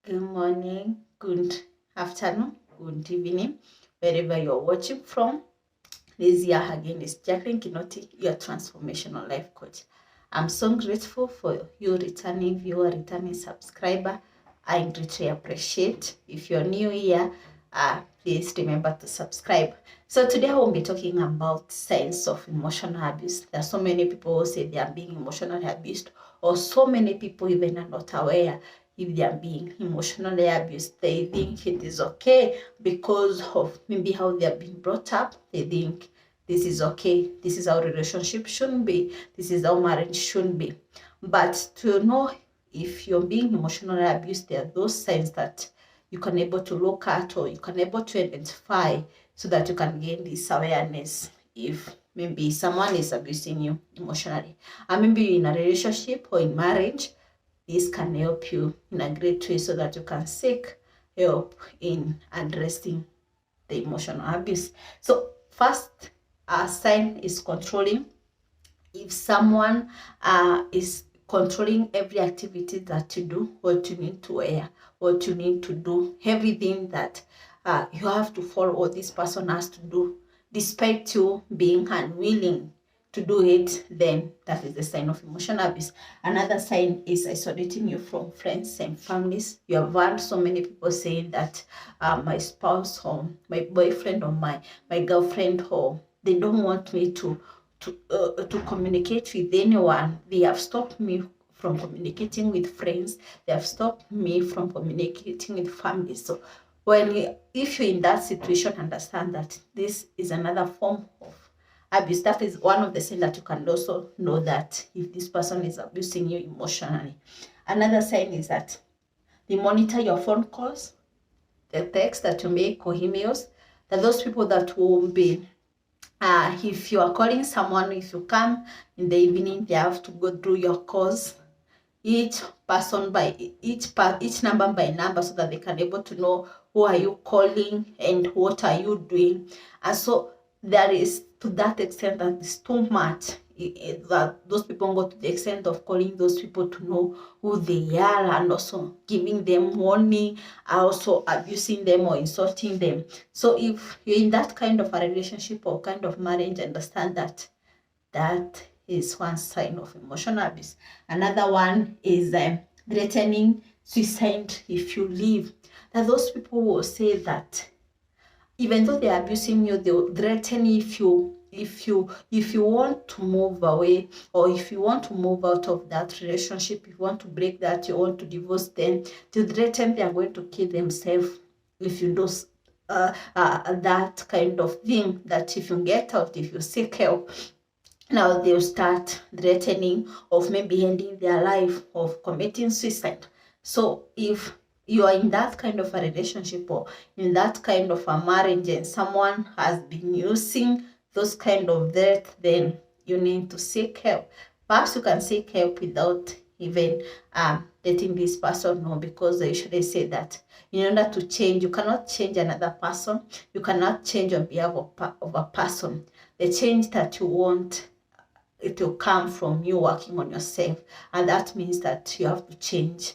Good morning, good afternoon, good evening, wherever you're watching from. This year again is Jacqueline Kinoti, your transformational life coach. I'm so grateful for you returning viewer, returning subscriber. I greatly appreciate. If you're new here, please remember to subscribe. So today I will be talking about signs of emotional abuse. There are so many people who say they are being emotionally abused, or so many people even are not aware if they are being emotionally abused. They think it is okay because of maybe how they have been brought up. They think this is okay, this is how relationship shouldn't be, this is how marriage shouldn't be. But to know if you're being emotionally abused, there are those signs that you can able to look at, or you can able to identify, so that you can gain this awareness if maybe someone is abusing you emotionally. And maybe you're in a relationship or in marriage. This can help you in a great way so that you can seek help in addressing the emotional abuse. So first sign is controlling. If someone is controlling every activity that you do, what you need to wear, what you need to do, everything that you have to follow, or this person has to do, despite you being unwilling to do it, then that is the sign of emotional abuse. Another sign is isolating you from friends and families. You have heard so many people saying that my spouse or my boyfriend or my girlfriend, or they don't want me to communicate with anyone. They have stopped me from communicating with friends. They have stopped me from communicating with family. So if you're in that situation, understand that this is another form of abuse. That is one of the signs that you can also know that if this person is abusing you emotionally. Another sign is that they monitor your phone calls, the text that you make, or emails. That those people that will be if you are calling someone, if you come in the evening, they have to go through your calls, each person by each number by number, so that they can able to know who are you calling and what are you doing. And so there is, to that extent, that it's too much, that those people go to the extent of calling those people to know who they are, and also giving them warning, also abusing them or insulting them. So if you're in that kind of a relationship or kind of marriage, understand that that is one sign of emotional abuse. Another one is threatening suicide if you leave. That those people will say that even though they're abusing you, they will threaten if you want to move away, or if you want to move out of that relationship, if you want to break that, you want to divorce them, they threaten they are going to kill themselves if you do that kind of thing. That if you get out, if you seek help, now they'll start threatening of maybe ending their life, of committing suicide. So if you are in that kind of a relationship, or in that kind of a marriage, and someone has been using those kind of death, then you need to seek help. Perhaps you can seek help without even letting this person know, because they usually say that in order to change, you cannot change another person. You cannot change on behalf of a person. The change that you want, it will come from you working on yourself. And that means that you have to change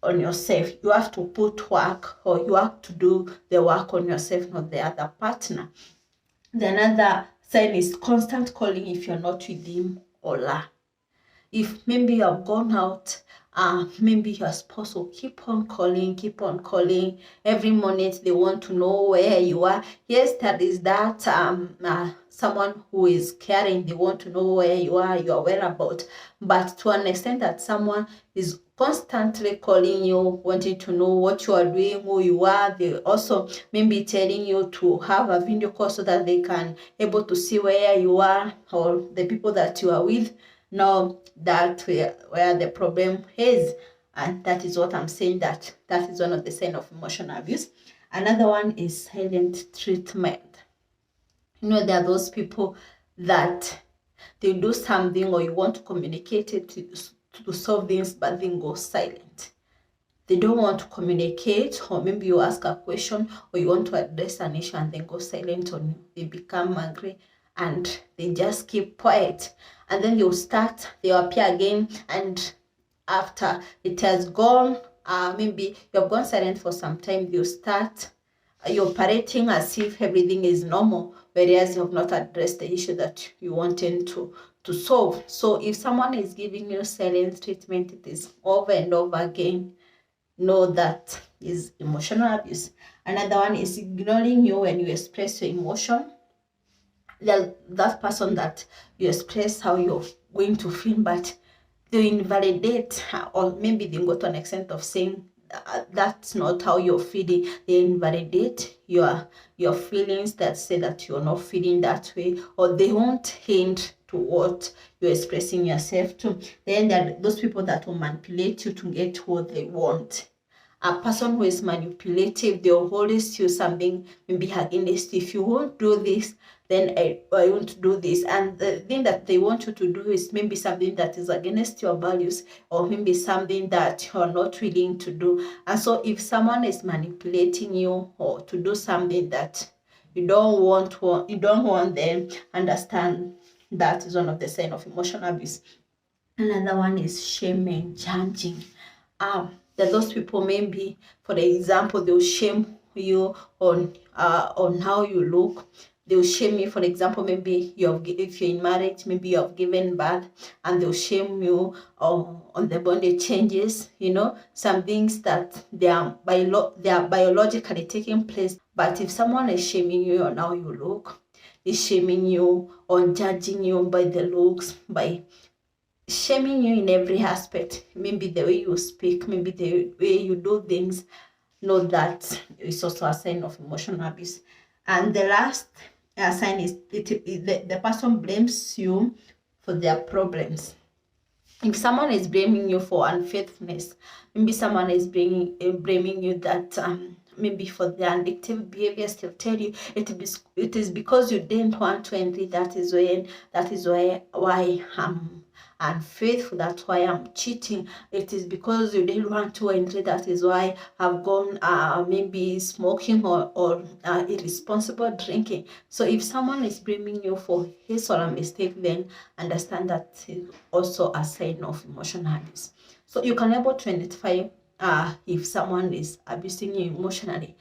on yourself. You have to put work, or you have to do the work on yourself, not the other partner. The another sign is constant calling if you're not with him or her. If maybe you have gone out, maybe your spouse will keep on calling. Every minute they want to know where you are. Yes, that is that someone who is caring. They want to know where you are, your whereabouts. But to an extent that someone is constantly calling you, wanting to know what you are doing, who you are. They also maybe telling you to have a video call so that they can able to see where you are, or the people that you are with. Know that where the problem is. And that is what I'm saying, that is one of the signs of emotional abuse. Another one is silent treatment. You know, there are those people that they do something, or you want to communicate it to solve things, but then go silent. They don't want to communicate, or maybe you ask a question, or you want to address an issue, and then go silent on you. They become angry and they just keep quiet. And then they'll appear again, and after it has gone maybe you have gone silent for some time, you start you're operating as if everything is normal, whereas you have not addressed the issue that you wanted to solve. So if someone is giving you silent treatment, it is over and over again, know that is emotional abuse. Another one is ignoring you when you express your emotion. That person that you express how you're going to feel, but they invalidate, or maybe they go to an extent of saying that's not how you're feeling. They invalidate your feelings, that say that you're not feeling that way, or they won't hint to what you're expressing yourself to. Then there are those people that will manipulate you to get what they want. A person who is manipulative, they'll always use something maybe against you. If you won't do this, then I won't do this. And the thing that they want you to do is maybe something that is against your values, or maybe something that you're not willing to do. And so if someone is manipulating you or to do something that you don't want them, understand that is one of the signs of emotional abuse. Another one is shaming, judging. That those people, maybe for example, they'll shame you on how you look. They'll shame you, for example, maybe if you're in marriage, maybe you have given birth, and they'll shame you on the body changes, some things that they are biologically taking place. But if someone is shaming you on how you look, is shaming you or judging you by the looks, by shaming you in every aspect, maybe the way you speak, maybe the way you do things, know that it's also a sign of emotional abuse. And the last sign is the person blames you for their problems. If someone is blaming you for unfaithfulness, maybe someone is blaming you that maybe for the addictive behaviors, they'll tell you it is because you didn't want to enter. That is why I'm unfaithful. That's why I'm cheating. It is because you didn't want to enter. That is why I've gone maybe smoking or irresponsible drinking. So if someone is blaming you for his or her mistake, then understand that is also a sign of emotional abuse. So you can be able to identify if someone is abusing you emotionally,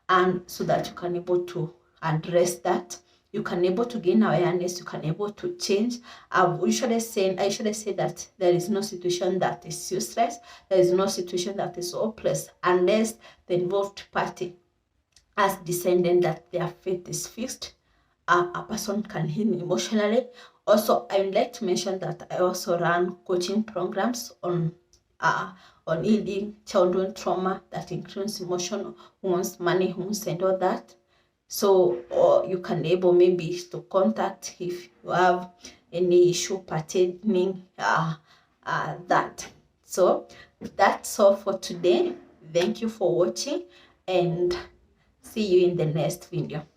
and so that you can able to address that. You can able to gain awareness, you can able to change. I usually say that there is no situation that is useless, there is no situation that is hopeless, unless the involved party has decided that their faith is fixed. A person can heal emotionally. Also, I would like to mention that I also run coaching programs on healing childhood trauma, that includes emotional wounds, money wounds, and all that. So you can able maybe to contact if you have any issue pertaining that. So that's all for today. Thank you for watching, and see you in the next video.